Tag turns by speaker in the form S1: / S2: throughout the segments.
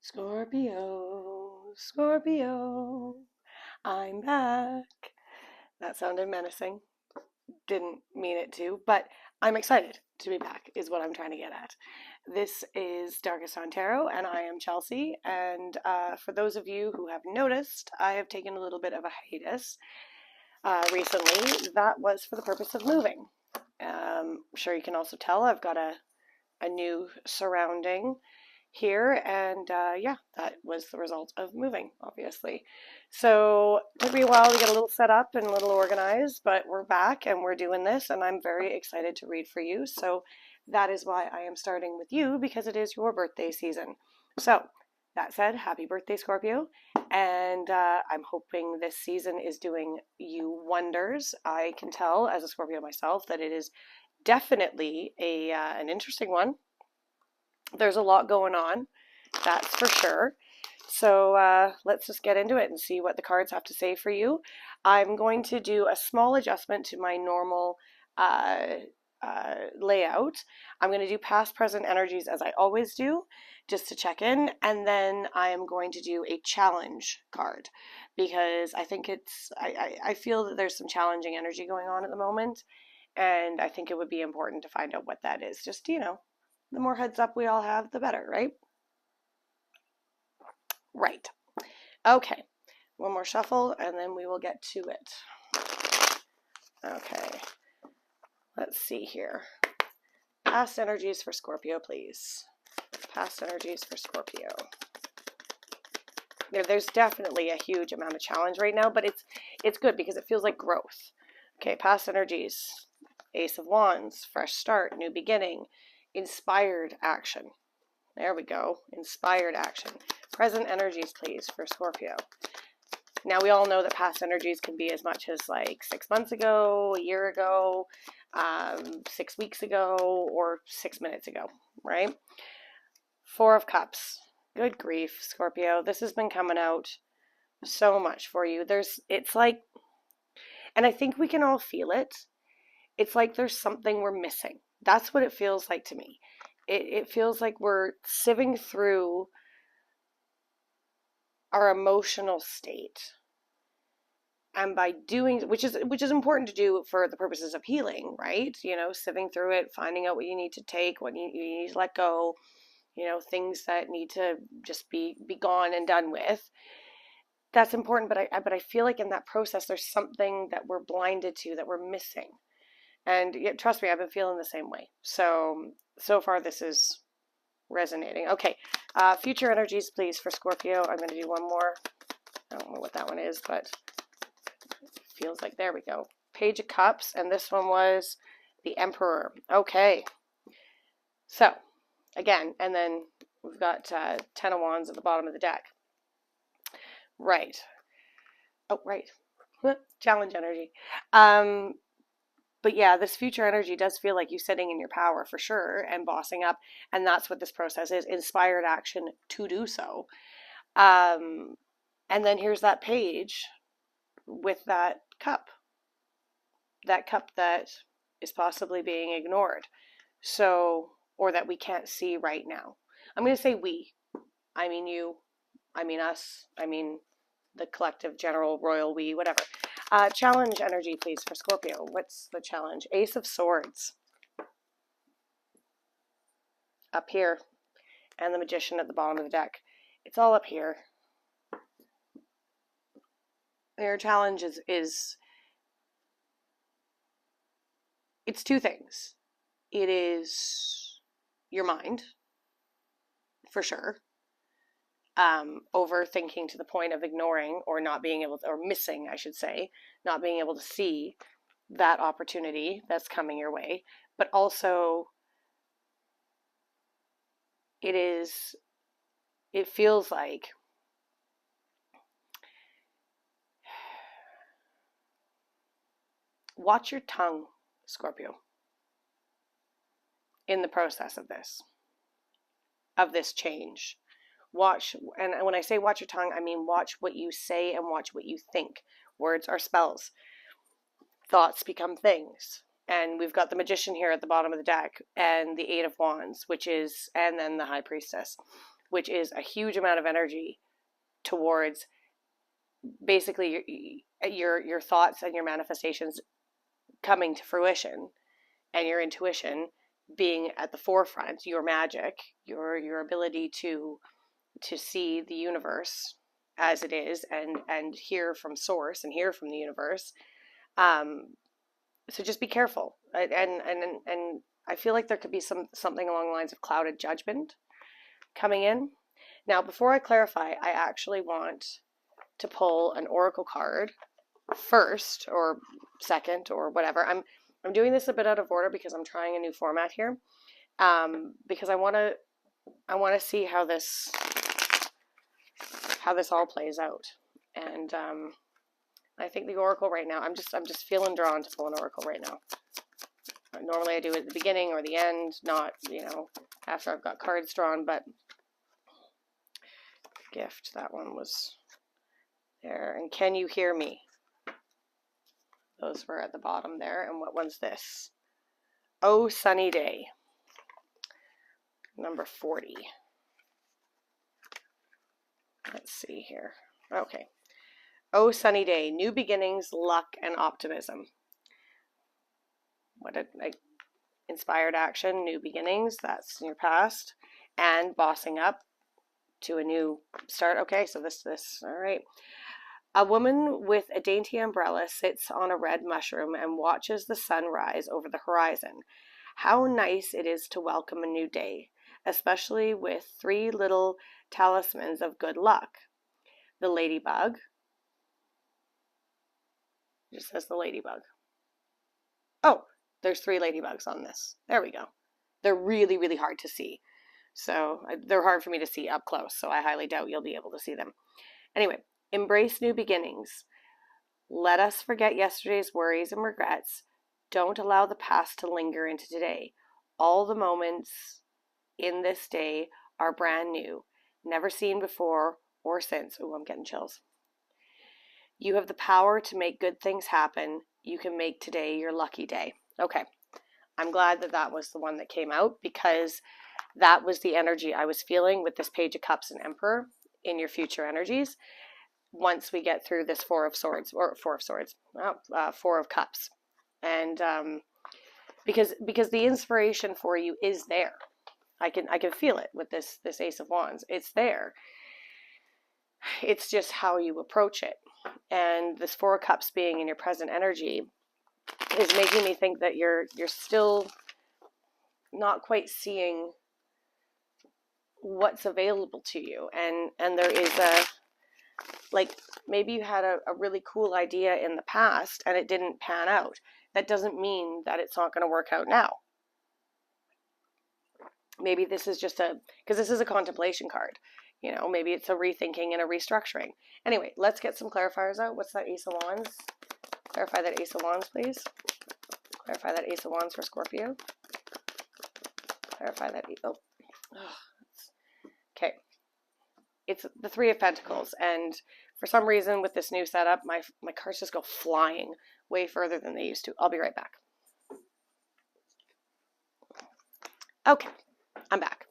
S1: Scorpio, Scorpio, I'm back. That sounded menacing. Didn't mean it to, but I'm excited to be back, is what I'm trying to get at. This is Darkest on Tarot, and I am Chelsea. And for those of you who have noticed, I have taken a little bit of a hiatus recently. That was for the purpose of moving. I'm sure you can also tell I've got a new surrounding here, and yeah, that was the result of moving, obviously. So it took me a while to get a little set up and a little organized, but we're back and we're doing this, and I'm very excited to read for you. So that is why I am starting with you, because it is your birthday season. So that said, happy birthday, Scorpio, and I'm hoping this season is doing you wonders. I can tell as a Scorpio myself that it is definitely an interesting one. There's a lot going on, that's for sure. So let's just get into it and see what the cards have to say for you. I'm going to do a small adjustment to my normal layout. I'm going to do past, present energies as I always do, just to check in. And then I am going to do a challenge card because I think I feel that there's some challenging energy going on at the moment. And I think it would be important to find out what that is. Just, the more heads up we all have, the better, right? Right. Okay. One more shuffle, and then we will get to it. Okay. Let's see here. Past energies for Scorpio, please. Past energies for Scorpio. There's definitely a huge amount of challenge right now, but it's good because it feels like growth. Okay, past energies. Ace of Wands, fresh start, new beginning. Inspired action. There we go. Inspired action. Present energies, please, for Scorpio. Now, we all know that past energies can be as much as like 6 months ago, a year ago, 6 weeks ago, or 6 minutes ago, right? Four of Cups. Good grief, Scorpio. This has been coming out so much for you. It's like, and I think we can all feel it. It's like there's something we're missing. That's what it feels like to me. It feels like we're sieving through our emotional state. And by doing, which is important to do for the purposes of healing, right? Sieving through it, finding out what you need to take, what you need to let go, things that need to just be gone and done with. That's important, but I feel like in that process, there's something that we're blinded to, that we're missing. And trust me, I've been feeling the same way. So far, this is resonating. Okay, future energies, please, for Scorpio. I'm going to do one more. I don't know what that one is, but it feels like, there we go. Page of Cups, and this one was the Emperor. Okay. So, again, and then we've got 10 of Wands at the bottom of the deck. Right. Oh, right. Challenge energy. But yeah, this future energy does feel like you sitting in your power for sure and bossing up. And that's what this process is, inspired action to do so. And then here's that page with that cup that is possibly being ignored. So, or that we can't see right now. I'm going to say we. I mean you. I mean us. I mean the collective, general, royal we, whatever. Challenge energy, please, for Scorpio. What's the challenge? Ace of Swords. Up here. And the Magician at the bottom of the deck. It's all up here. Your challenge is it's two things. It is your mind, for sure. Overthinking to the point of ignoring or not being able to, or missing, I should say, not being able to see that opportunity that's coming your way. But also, it feels like watch your tongue, Scorpio, in the process of this change. Watch, and when I say watch your tongue, I mean watch what you say and watch what you think. Words are spells. Thoughts become things. And we've got the Magician here at the bottom of the deck and the Eight of Wands, and then the High Priestess. which is a huge amount of energy towards basically your thoughts and your manifestations coming to fruition, and your intuition being at the forefront, your magic, your ability to see the universe as it is, and hear from source and hear from the universe. So just be careful. And I feel like there could be something along the lines of clouded judgment coming in. Now, before I clarify, I actually want to pull an oracle card first or second or whatever. I'm doing this a bit out of order because I'm trying a new format here. Because I want to see how this all plays out. And I think the oracle right now, I'm just feeling drawn to pull an oracle right now. Normally I do it at the beginning or the end, not, after I've got cards drawn, but gift, that one was there. And can you hear me? Those were at the bottom there. And what one's this? Oh, sunny day. Number 40. Let's see here. Okay. Oh, sunny day. New beginnings, luck, and optimism. What an inspired action. New beginnings. That's in your past. And bossing up to a new start. Okay, so this. All right. A woman with a dainty umbrella sits on a red mushroom and watches the sun rise over the horizon. How nice it is to welcome a new day, especially with 3 little talismans of good luck. The ladybug. It just says the ladybug. Oh, there's 3 ladybugs on this. There we go. They're really, really hard to see. So they're hard for me to see up close, so I highly doubt you'll be able to see them. Anyway, embrace new beginnings. Let us forget yesterday's worries and regrets. Don't allow the past to linger into today. All the moments in this day are brand new, never seen before or since. Oh, I'm getting chills. You have the power to make good things happen. You can make today your lucky day. Okay, I'm glad that was the one that came out, because that was the energy I was feeling with this Page of Cups and Emperor in your future energies. Once we get through this Four of Cups. And because the inspiration for you is there. I can feel it with this Ace of Wands. It's there. It's just how you approach it. And this 4 of Cups being in your present energy is making me think that you're still not quite seeing what's available to you. And there is maybe you had a really cool idea in the past and it didn't pan out. That doesn't mean that it's not going to work out now. Maybe this is just because this is a contemplation card. Maybe it's a rethinking and a restructuring. Anyway, let's get some clarifiers out. What's that Ace of Wands? Clarify that Ace of Wands, please. Clarify that Ace of Wands for Scorpio. Clarify that. Okay. It's the 3 of Pentacles, and for some reason with this new setup, my cards just go flying way further than they used to. I'll be right back. Okay, I'm back.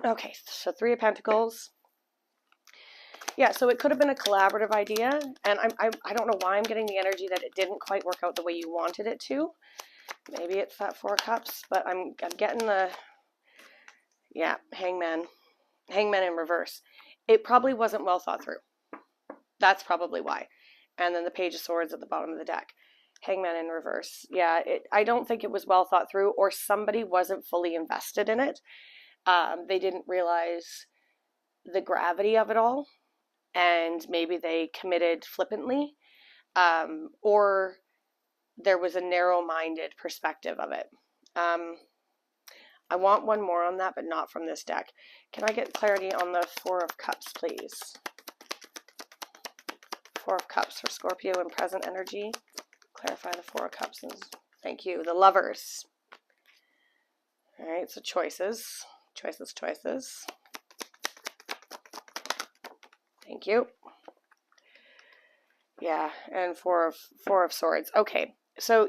S1: Okay, so 3 of Pentacles. Yeah, so it could have been a collaborative idea, and I don't know why I'm getting the energy that it didn't quite work out the way you wanted it to. Maybe it's that 4 of Cups, but I'm getting the, Hangman in reverse. It probably wasn't well thought through. That's probably why. And then the Page of Swords at the bottom of the deck. Hangman in reverse. Yeah, I don't think it was well thought through, or somebody wasn't fully invested in it. They didn't realize the gravity of it all, and maybe they committed flippantly, or there was a narrow-minded perspective of it. I want one more on that, but not from this deck. Can I get clarity on the 4 of Cups, please? 4 of Cups for Scorpio and present energy. Clarify the 4 of Cups. Thank you. The Lovers. All right, so choices. Choices. Thank you. Yeah, and 4 of Swords. Okay, so,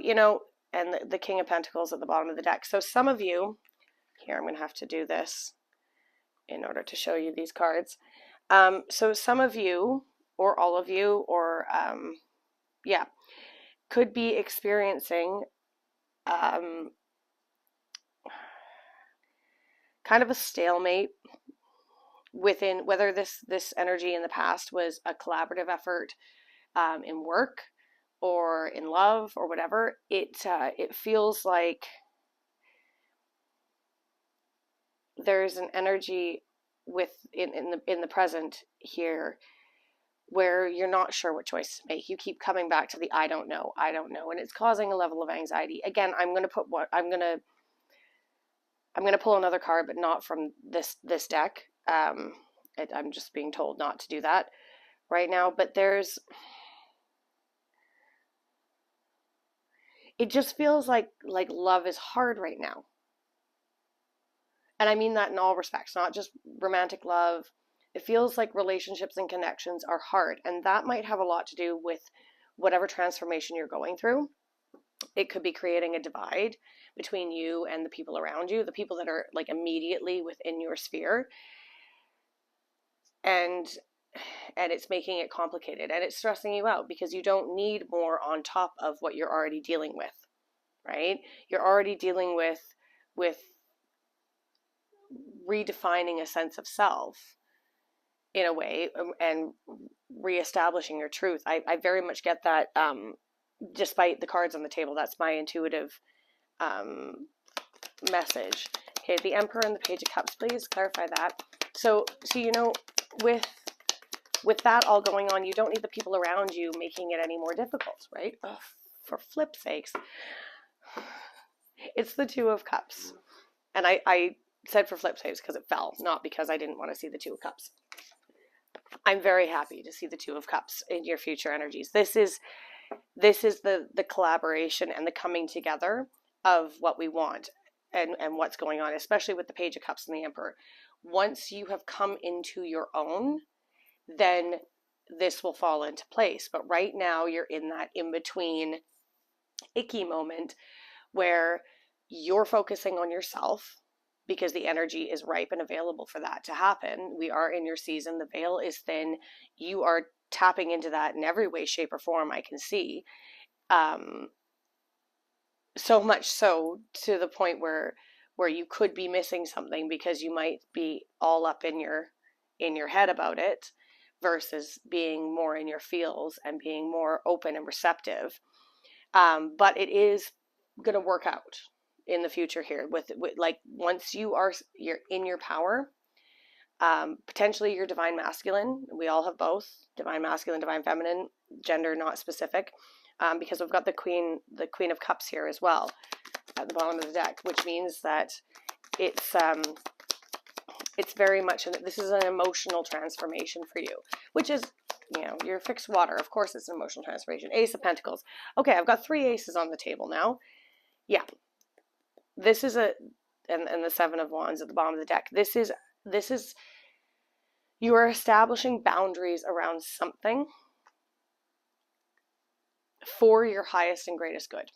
S1: and the King of Pentacles at the bottom of the deck. So some of you, here I'm going to have to do this. in order to show you these cards. So some of you, or all of you, or yeah, could be experiencing kind of a stalemate within, whether this energy in the past was a collaborative effort in work or in love or whatever. It feels like there's an energy in the present here where you're not sure what choice to make. You keep coming back to the I don't know, and it's causing a level of anxiety. Again, I'm going to pull another card, but not from this deck. I'm just being told not to do that right now, but it just feels like love is hard right now. And I mean that in all respects, not just romantic love. It feels like relationships and connections are hard, and that might have a lot to do with whatever transformation you're going through. It could be creating a divide between you and the people around you, the people that are like immediately within your sphere. And it's making it complicated, and it's stressing you out because you don't need more on top of what you're already dealing with, right? You're already dealing with redefining a sense of self in a way, and reestablishing your truth. I very much get that. Despite the cards on the table, that's my intuitive message. Okay, the Emperor and the Page of Cups, please clarify that. So you know, with that all going on, you don't need the people around you making it any more difficult, right? Oh, for flip's sakes. It's the Two of Cups. And I said for flip's sakes because it fell, not because I didn't want to see the Two of Cups. I'm very happy to see the Two of Cups in your future energies. This is the collaboration and the coming together of what we want and what's going on, especially with the Page of Cups and the Emperor. Once you have come into your own, then this will fall into place. But right now you're in that in-between icky moment where you're focusing on yourself because the energy is ripe and available for that to happen. We are in your season. The veil is thin. You are tapping into that in every way, shape, or form I can see. So much so to the point where you could be missing something because you might be all up in your head about it versus being more in your feels and being more open and receptive. But it is going to work out in the future here with like once you're in your power, potentially your divine masculine. We all have both, divine masculine, divine feminine, gender not specific, because we've got the Queen of Cups here as well at the bottom of the deck, which means that it's very much, this is an emotional transformation for you, which is, you know, your fixed water. Of course it's an emotional transformation. Ace of Pentacles. Okay, I've got 3 aces on the table now. Yeah. This is and the Seven of Wands at the bottom of the deck. This is you are establishing boundaries around something for your highest and greatest good.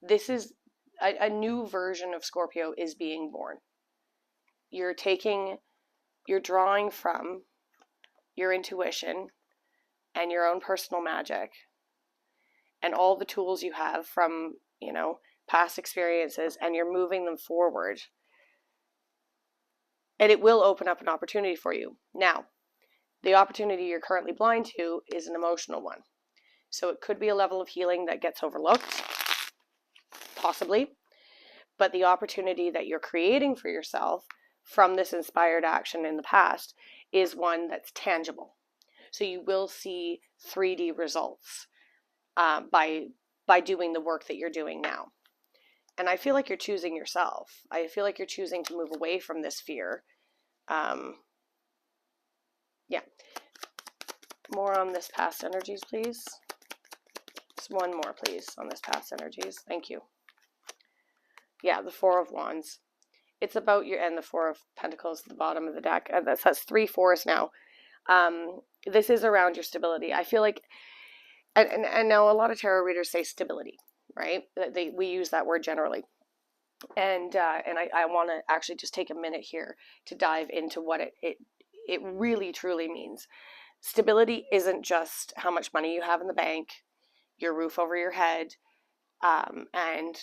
S1: This is a new version of Scorpio is being born. You're drawing from your intuition and your own personal magic and all the tools you have from, you know, past experiences, and you're moving them forward. And it will open up an opportunity for you. Now, the opportunity you're currently blind to is an emotional one. So it could be a level of healing that gets overlooked, possibly. But the opportunity that you're creating for yourself from this inspired action in the past is one that's tangible. So you will see 3D results by doing the work that you're doing now. And I feel like you're choosing yourself. I feel like you're choosing to move away from this fear. Yeah. More on this past energies, please. Just one more, please, on this past energies. Thank you. Yeah, the Four of Wands. It's about your, and the Four of Pentacles at the bottom of the deck. That's 3 fours now. This is around your stability. I feel like, and now a lot of tarot readers say stability, right? We use that word generally. And I want to actually just take a minute here to dive into what it really truly means. Stability isn't just how much money you have in the bank, your roof over your head, and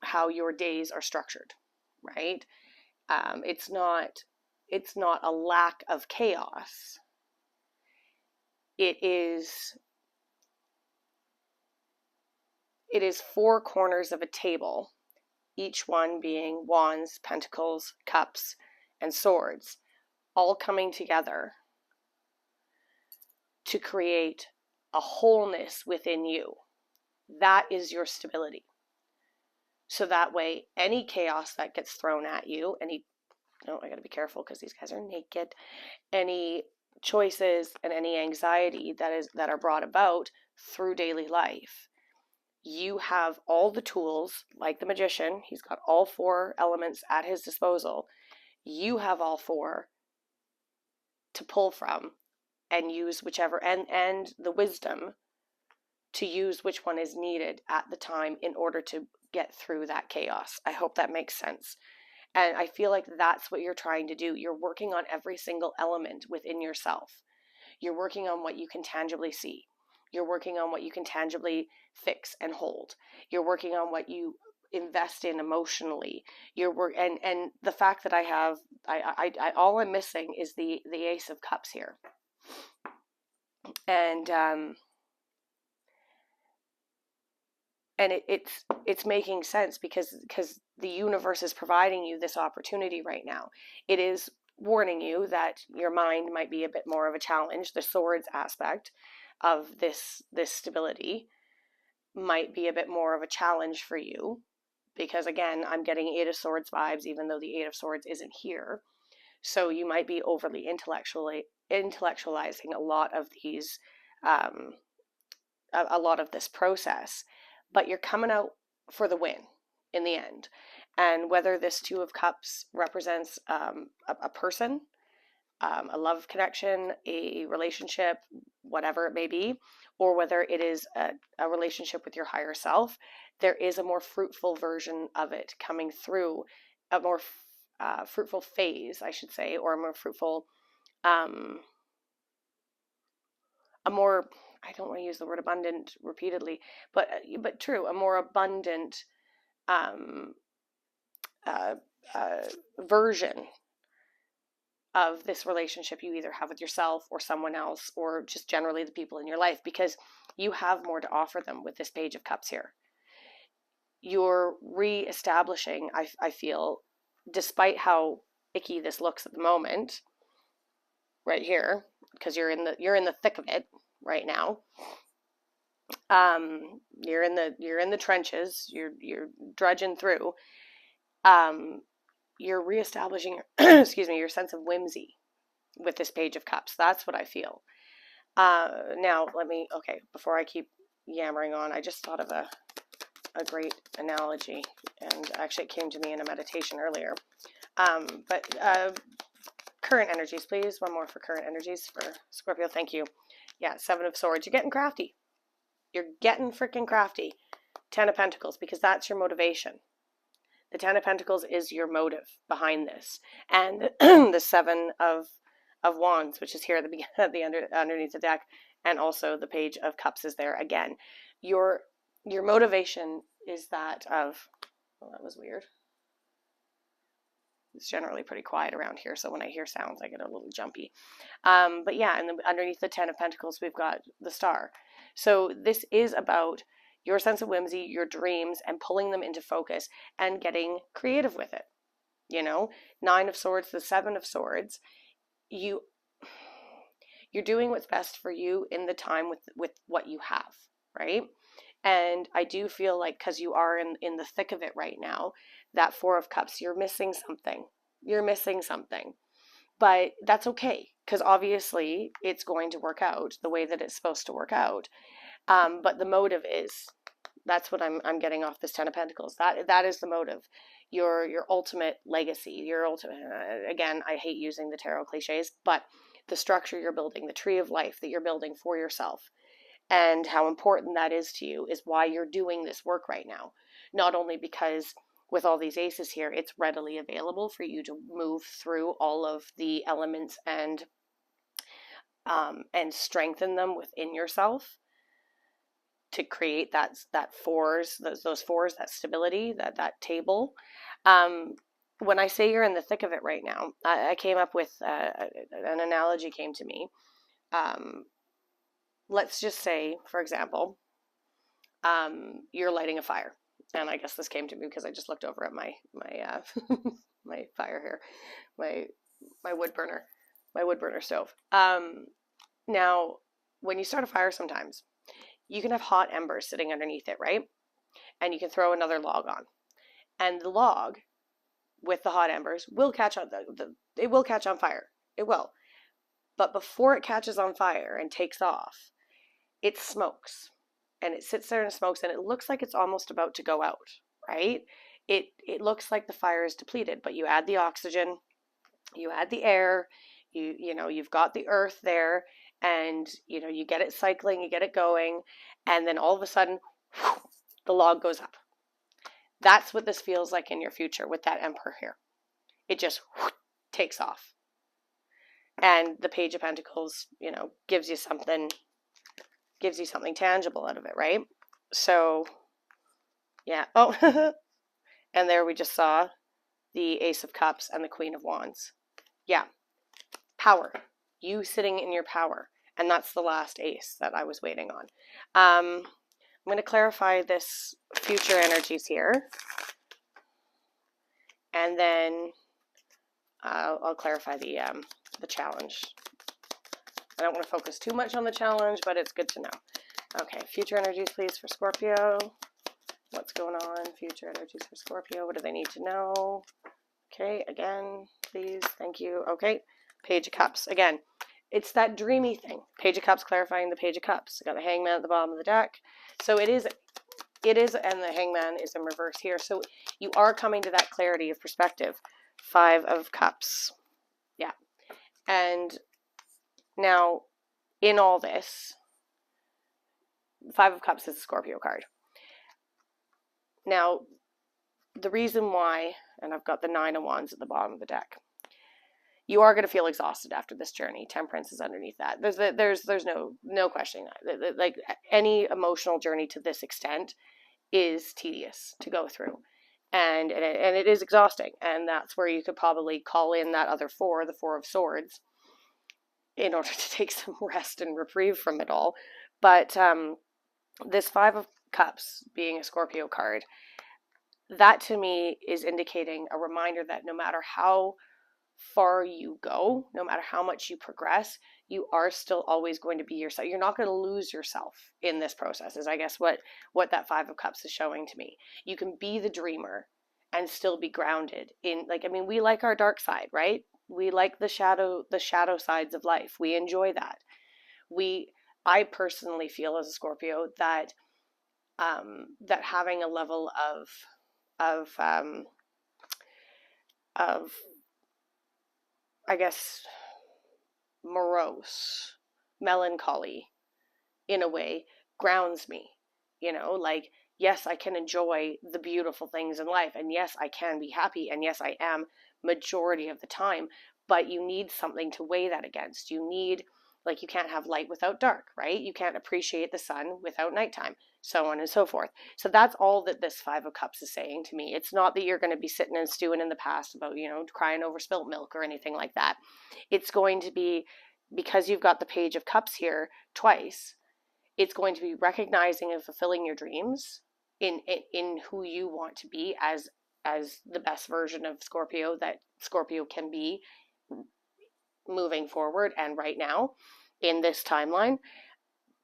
S1: how your days are structured, right? It's not a lack of chaos. It is four corners of a table, each one being wands, pentacles, cups, and swords, all coming together to create a wholeness within you. That is your stability. So that way, any chaos that gets thrown at you, I gotta be careful because these guys are naked, any choices and any anxiety that are brought about through daily life, you have all the tools, like the magician. He's got all four elements at his disposal. You have all four to pull from and use whichever, and the wisdom to use which one is needed at the time in order to get through that chaos. I hope that makes sense. And I feel like that's what you're trying to do. You're working on every single element within yourself. You're working on what you can tangibly see. You're working on what you can tangibly fix and hold. You're working on what you invest in emotionally. And the fact that I all I'm missing is the Ace of Cups here. And it's making sense because the universe is providing you this opportunity right now. It is warning you that your mind might be a bit more of a challenge. The swords aspect of this stability might be a bit more of a challenge for you because, again, I'm getting Eight of Swords vibes, even though the Eight of Swords isn't here. So you might be overly intellectualizing a lot of these, a lot of this process, but you're coming out for the win in the end. And whether this Two of Cups represents a person, a love connection, a relationship, whatever it may be, or whether it is a relationship with your higher self, there is a more fruitful version of it coming through, a more fruitful phase, I should say, or a more fruitful, a more, I don't want to use the word abundant repeatedly, but true, a more abundant version of this relationship you either have with yourself or someone else, or just generally the people in your life, because you have more to offer them with this Page of Cups here. You're re-establishing, I feel, despite how icky this looks at the moment, right here, because you're in the thick of it right now. You're in the trenches. You're drudging through. You're reestablishing excuse me, your sense of whimsy with this Page of Cups. That's what I feel. Now before I keep yammering on, I just thought of a great analogy, and actually it came to me in a meditation earlier. But current energies, please. One more for current energies for Scorpio. Thank you. Yeah, Seven of Swords. You're getting crafty. You're getting freaking crafty. Ten of Pentacles, because that's your motivation. The Ten of Pentacles is your motive behind this. And the Seven of Wands, which is here at the beginning, underneath the deck, and also the Page of Cups is there again. Your motivation is that of, well, that was weird. It's generally pretty quiet around here, so when I hear sounds, I get a little jumpy. But yeah, and underneath the Ten of Pentacles, we've got the Star. So this is about your sense of whimsy, your dreams, and pulling them into focus and getting creative with it. Nine of Swords, the Seven of Swords, you're doing what's best for you in the time with what you have, right? And I do feel like, because you are in the thick of it right now, that Four of Cups, you're missing something. But that's okay, because obviously it's going to work out the way that it's supposed to work out. But the motive that's what I'm getting off this Ten of Pentacles. That is the motive. Your ultimate legacy, your ultimate, again, I hate using the tarot cliches, but the structure you're building, the tree of life that you're building for yourself, and how important that is to you is why you're doing this work right now. Not only because with all these aces here, it's readily available for you to move through all of the elements and strengthen them within yourself to create that fours, those fours, that stability, that table. When I say you're in the thick of it right now, I came up with an analogy came to me. Let's just say, for example, you're lighting a fire, and I guess this came to me because I just looked over at my my fire here, my wood burner stove. Now, when you start a fire, sometimes you can have hot embers sitting underneath it, right? And you can throw another log on, and the log with the hot embers will catch on. It will catch on fire. It will. But before it catches on fire and takes off, it smokes, and it sits there and smokes, and it looks like it's almost about to go out, right? It looks like the fire is depleted, but you add the oxygen, you add the air, you've got the earth there, and you get it cycling, you get it going, and then all of a sudden, whew, the log goes up. That's what this feels like in your future with that Emperor here. It just whew, takes off. And the Page of Pentacles, gives you something tangible out of it, right? So, yeah. Oh, and there we just saw the Ace of Cups and the Queen of Wands. Yeah. Power. You sitting in your power. And that's the last ace that I was waiting on. I'm going to clarify this future energies here. And then I'll clarify the challenge. I don't want to focus too much on the challenge, but it's good to know. Okay, future energies, please, for Scorpio. What's going on? Future energies for Scorpio. What do they need to know? Okay, again, please. Thank you. Okay, Page of Cups. Again, it's that dreamy thing. Page of Cups clarifying the Page of Cups. Got the Hangman at the bottom of the deck. So it is, and the Hangman is in reverse here. So you are coming to that clarity of perspective. 5 of Cups. Yeah. And now, in all this, 5 of Cups is a Scorpio card. Now, the reason why, and I've got the 9 of Wands at the bottom of the deck, you are going to feel exhausted after this journey. Temperance is underneath that. There's no questioning that. Like, any emotional journey to this extent is tedious to go through. And it is exhausting. And that's where you could probably call in that other 4, the 4 of Swords, in order to take some rest and reprieve from it all. But this 5 of Cups being a Scorpio card, that to me is indicating a reminder that no matter how far you go, no matter how much you progress, you are still always going to be yourself. You're not going to lose yourself in this process, is I guess what that 5 of Cups is showing to me. You can be the dreamer and still be grounded in, we like our dark side, right? We like the shadow sides of life. We enjoy that. I personally feel as a Scorpio that that having a level of I guess morose melancholy in a way grounds me. Yes, I can enjoy the beautiful things in life, and yes, I can be happy, and yes, I am majority of the time, but you need something to weigh that against. You need, you can't have light without dark, right? You can't appreciate the sun without nighttime, so on and so forth. So that's all that this 5 of Cups is saying to me. It's not that you're going to be sitting and stewing in the past about, crying over spilt milk or anything like that. It's going to be, because you've got the Page of Cups here twice, it's going to be recognizing and fulfilling your dreams in who you want to be as the best version of Scorpio that Scorpio can be moving forward and right now in this timeline.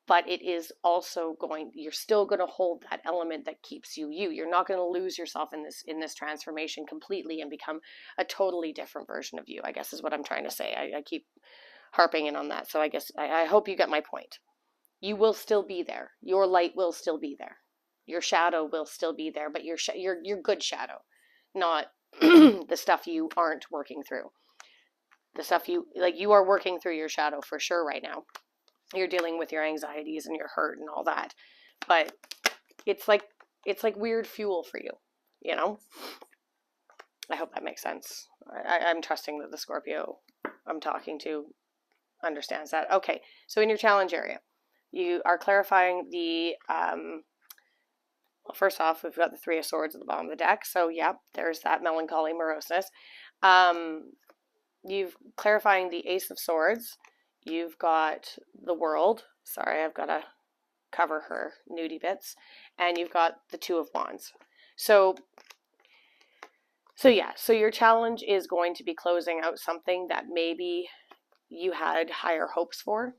S1: But it is also you're still going to hold that element that keeps you. You're not going to lose yourself in this transformation completely and become a totally different version of you, I guess is what I'm trying to say. I keep harping in on that. So I guess I hope you get my point. You will still be there. Your light will still be there. Your shadow will still be there, but your good shadow, not the stuff you aren't working through. The stuff you are working through your shadow for sure right now. You're dealing with your anxieties and your hurt and all that, but it's like weird fuel for you. you know? I hope that makes sense. I'm trusting that the Scorpio I'm talking to understands that. Okay, so in your challenge area, you are clarifying the, well, first off, we've got the Three of Swords at the bottom of the deck. So, yeah, there's that melancholy moroseness. You've clarifying the Ace of Swords. You've got the World. Sorry, I've got to cover her nudie bits. And you've got the Two of Wands. So yeah, so your challenge is going to be closing out something that maybe you had higher hopes for.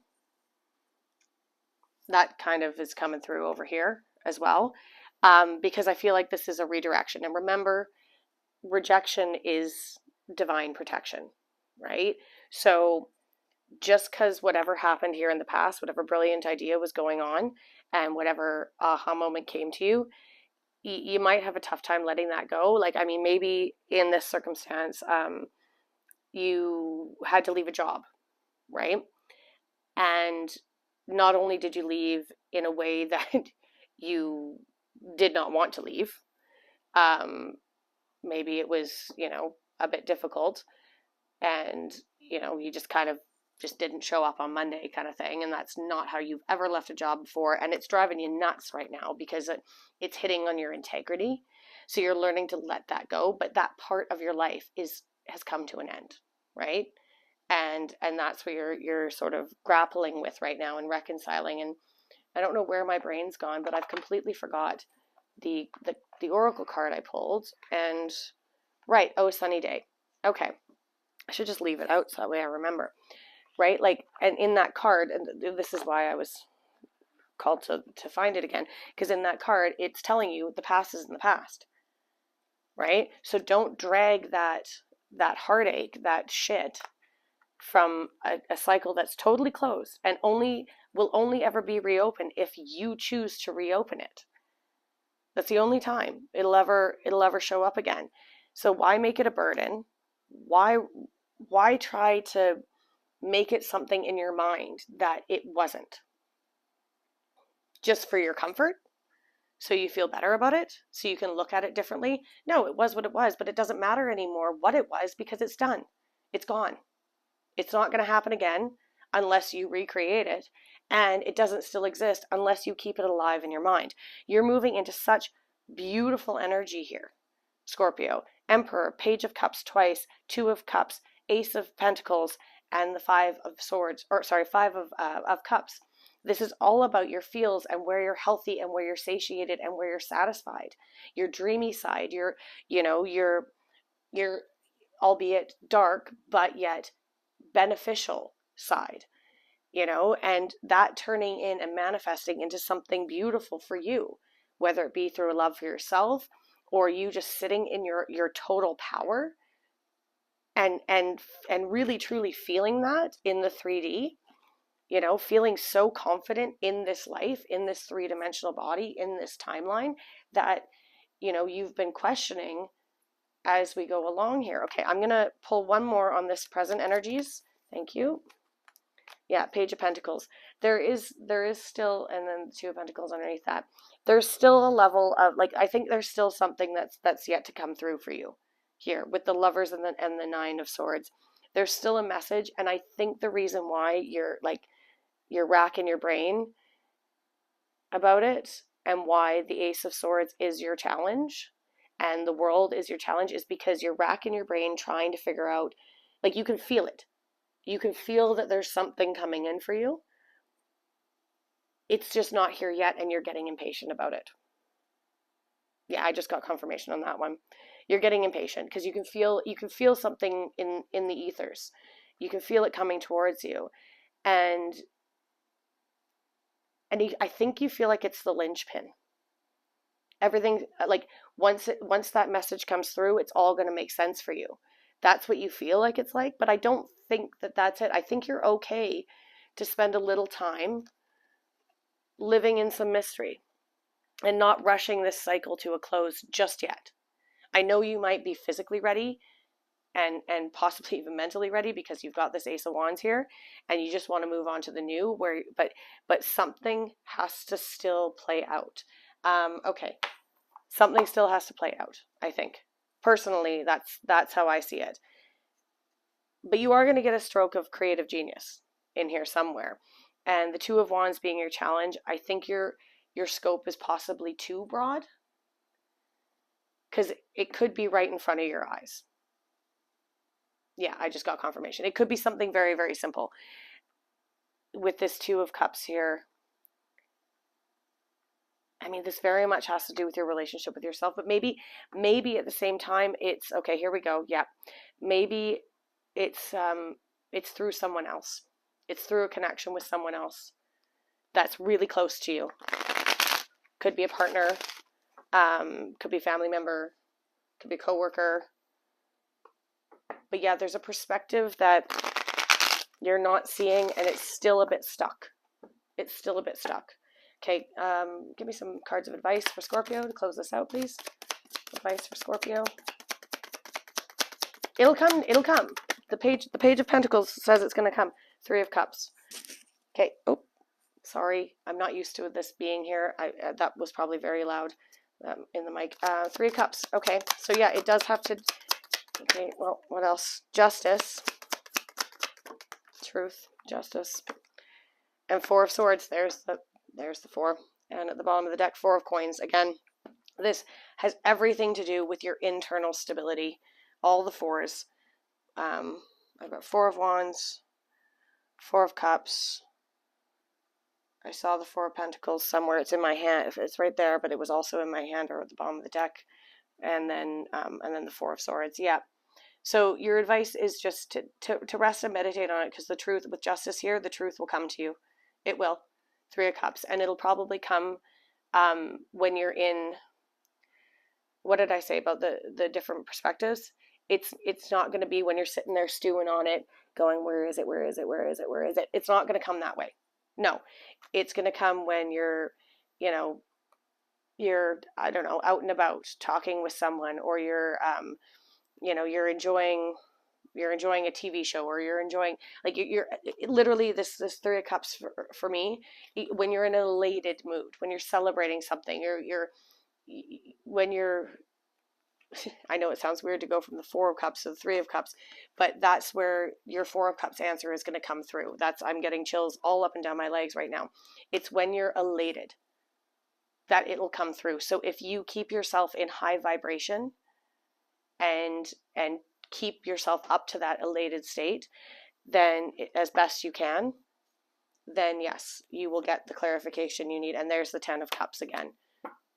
S1: That kind of is coming through over here as well, because I feel like this is a redirection. And remember, rejection is divine protection, right? So just because whatever happened here in the past, whatever brilliant idea was going on, and whatever aha moment came to you, you might have a tough time letting that go. Like, I mean, maybe in this circumstance, you had to leave a job, right? And not only did you leave in a way that you did not want to leave, maybe it was, a bit difficult, and, you just kind of just didn't show up on Monday kind of thing. And that's not how you've ever left a job before. And it's driving you nuts right now because it's hitting on your integrity. So you're learning to let that go. But that part of your life has come to an end, right? And that's what you're sort of grappling with right now and reconciling. And I don't know where my brain's gone, but I've completely forgot the oracle card I pulled. And right, oh, sunny day. Okay, I should just leave it out so that way I remember. Right? Like, and in that card, and this is why I was called to find it again, because in that card, it's telling you the past is in the past. Right? So don't drag that heartache, that shit, from a cycle that's totally closed and will only ever be reopened if you choose to reopen it. That's the only time it'll ever show up again. So why make it a burden? Why try to make it something in your mind that it wasn't? Just for your comfort? So you feel better about it? So you can look at it differently? No, it was what it was, but it doesn't matter anymore what it was because it's done. It's gone. It's not going to happen again unless you recreate it. And it doesn't still exist unless you keep it alive in your mind. You're moving into such beautiful energy here, Scorpio. Emperor, Page of Cups twice, Two of Cups, Ace of Pentacles, and the Five of Cups. This is all about your feels and where you're healthy and where you're satiated and where you're satisfied. Your dreamy side, your albeit dark, but yet beneficial side, and that turning in and manifesting into something beautiful for you, whether it be through a love for yourself or you just sitting in your total power and really truly feeling that in the 3D, feeling so confident in this life, in this three-dimensional body, in this timeline that, you've been questioning as we go along here. Okay, I'm going to pull one more on this present energies. Thank you. Yeah, Page of Pentacles. There is still, and then Two of Pentacles underneath that. There's still a level of, like, I think there's still something that's yet to come through for you here with the Lovers and the Nine of Swords. There's still a message, and I think the reason why you're racking your brain about it and why the Ace of Swords is your challenge and the World is your challenge is because you're racking your brain trying to figure out, like, you can feel it. You can feel that there's something coming in for you. It's just not here yet, and you're getting impatient about it. Yeah, I just got confirmation on that one. You're getting impatient because you can feel something in the ethers. You can feel it coming towards you, and I think you feel like it's the linchpin. Everything, like, once that message comes through, it's all going to make sense for you. That's what you feel like it's like, but I don't think that that's it. I think you're okay to spend a little time living in some mystery and not rushing this cycle to a close just yet. I know you might be physically ready and possibly even mentally ready because you've got this Ace of Wands here and you just want to move on to the new, but something has to still play out. Okay. Something still has to play out, I think. Personally, that's how I see it. But you are going to get a stroke of creative genius in here somewhere. And the Two of Wands being your challenge, I think your scope is possibly too broad, because it could be right in front of your eyes. Yeah, I just got confirmation. It could be something very, very simple. With this Two of Cups here, I mean, this very much has to do with your relationship with yourself, but maybe at the same time, it's, okay, here we go. Yeah. Maybe it's through someone else. It's through a connection with someone else that's really close to you. Could be a partner, could be a family member, could be a coworker. But yeah, there's a perspective that you're not seeing, and it's still a bit stuck. It's still a bit stuck. Okay, give me some cards of advice for Scorpio to close this out, please. Advice for Scorpio. It'll come. It'll come. The page of Pentacles says it's going to come. Three of Cups. Okay. Oh, sorry. I'm not used to this being here. That was probably very loud in the mic. Three of Cups. Okay. So yeah, it does have to. Okay. Well, what else? Justice. Truth. Justice. And Four of Swords. There's the four. And at the bottom of the deck, Four of Coins. Again, this has everything to do with your internal stability. All the fours. I've got Four of Wands, Four of Cups. I saw the Four of Pentacles somewhere. It's in my hand. It's right there, but it was also in my hand or at the bottom of the deck. And then the Four of Swords. Yeah. So your advice is just to rest and meditate on it, because the truth, with Justice here, the truth will come to you. It will. Three of Cups. And it'll probably come when you're in, what did I say about the different perspectives? It's not going to be when you're sitting there stewing on it, going, where is it? Where is it? Where is it? Where is it? It's not going to come that way. No, it's going to come when you're, I don't know, out and about talking with someone, or you're enjoying a TV show, or you're enjoying, like, you're literally this Three of Cups for me, when you're in an elated mood, when you're celebrating something, when you're I know it sounds weird to go from the Four of Cups to the Three of Cups, but that's where your Four of Cups answer is going to come through. I'm getting chills all up and down my legs right now. It's when you're elated that it'll come through. So if you keep yourself in high vibration and keep yourself up to that elated state, then as best you can, then yes, you will get the clarification you need. And there's the Ten of Cups again.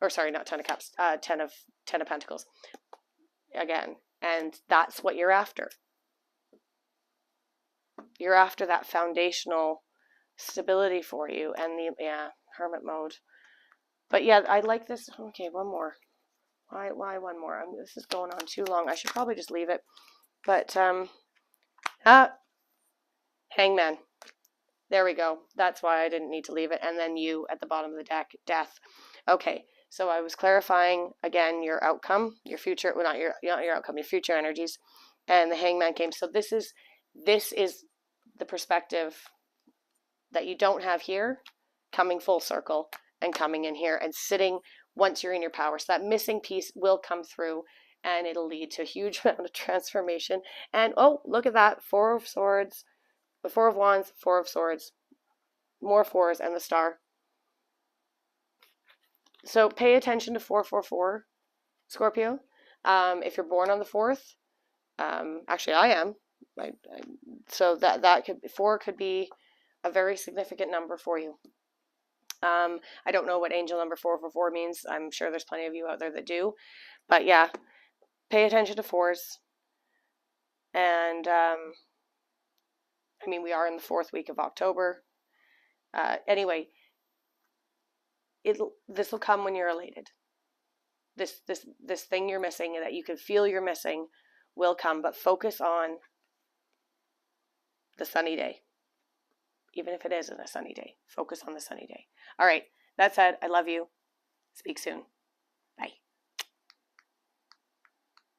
S1: Or sorry, not Ten of Cups, Ten of Pentacles again. And that's what you're after. You're after that foundational stability for you, and Hermit mode. But yeah, I like this. Okay, one more. Why one more? This is going on too long. I should probably just leave it. But Hangman. There we go. That's why I didn't need to leave it. And then you at the bottom of the deck, Death. Okay. So I was clarifying again your outcome, your future, well, not your outcome, your future energies, and the Hangman came. So this is the perspective that you don't have here, coming full circle and coming in here and sitting once you're in your power. So that missing piece will come through, and it'll lead to a huge amount of transformation. And oh, look at that, Four of Swords, the Four of Wands, Four of Swords, more fours, and the Star. So pay attention to 444, Scorpio. If you're born on the 4th, actually I am. So that could, 4 could be a very significant number for you. I don't know what angel number 444 means. I'm sure there's plenty of you out there that do. But yeah, pay attention to 4s. And we are in the 4th week of October. Anyway, this will come when you're elated. This thing you're missing, and that you can feel you're missing, will come. But focus on the sunny day. Even if it isn't a sunny day, focus on the sunny day. All right. That said, I love you. Speak soon.